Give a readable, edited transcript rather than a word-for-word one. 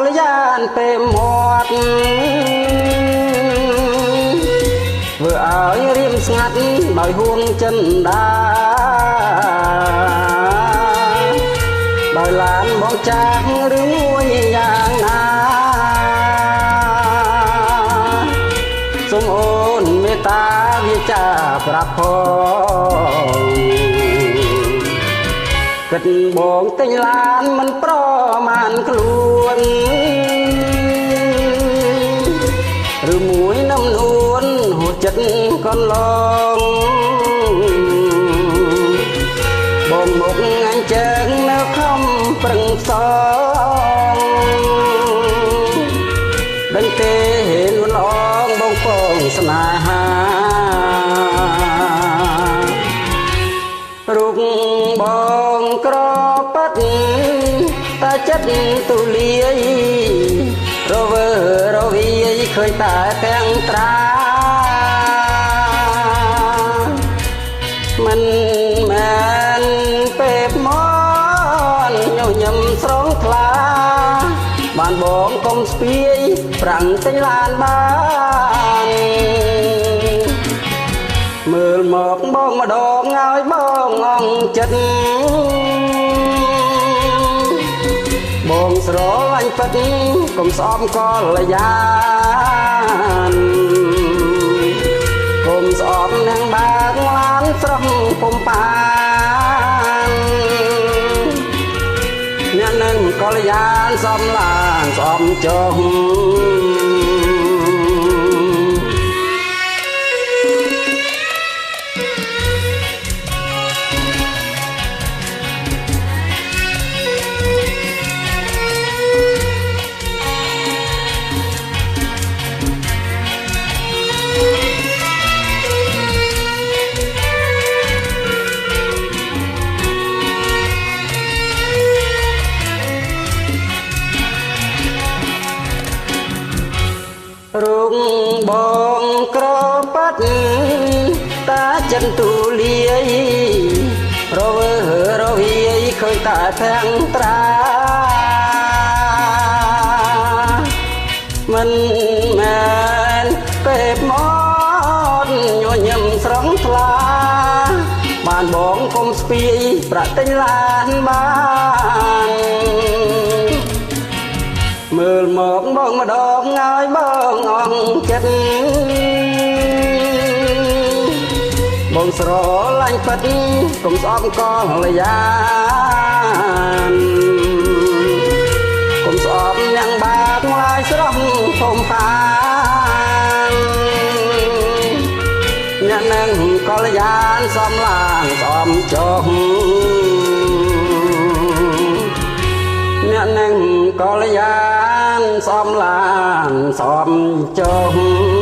លយានពេលមាត់ធ្វើឲ្យរៀមស្ងាត់ដោយហួងចិនដាដោយឡានបងចាស់ឬមួយយ៉ាងណាសូមអូនមេត្តាវាចាប្រាប់ផងគិតបងទិញឡានមិនប្រមាណខ្លួនឬមួយនំនួនហួចចិត្តកន្លងបងមកអញ្ចឹងនៅខំប្រឹងសងដឹងទេលួនអងបងពងស្នេហារូបបងក្រប៉ាត់តែចិត្តទូលាយរវើរវាយឃើញតែទាំងត្រាមិនមែនពេបមកញញឹមស្រងថ្លាបានបងកុំស្ពាយប្រាំងទិញឡានបានមើលមកបងម្ដងឲ្យបងអងចិត្តបងស្រឡាញ់ពិតកុំស្អប់កលយានកុំស្អប់នឹងបាកឡានស្រស់ពុំបានអ្នកនឹងកលយានសំឡានសំចុះរូបបងក្រប៉ាត់តាចិនទូលាយរវើរវាយឃើញតែទាំងត្រាមិនមែនពេបមកញញឹមស្រងថ្លាបានបងកុំស្ពាយប្រាក់ទិញឡានបានមើលមកបងម្ដងឲ្យបងអងចិត្តបងស្រឡាញ់ពិតកុំស្អប់កលយានកុំស្អប់ញ៉ាំងបាកឡាយស្រស់ធំបានអ្នកនឹងកលយានសំឡាងសំចុះអ្នកនឹងកលយានសំឡានសំចុះ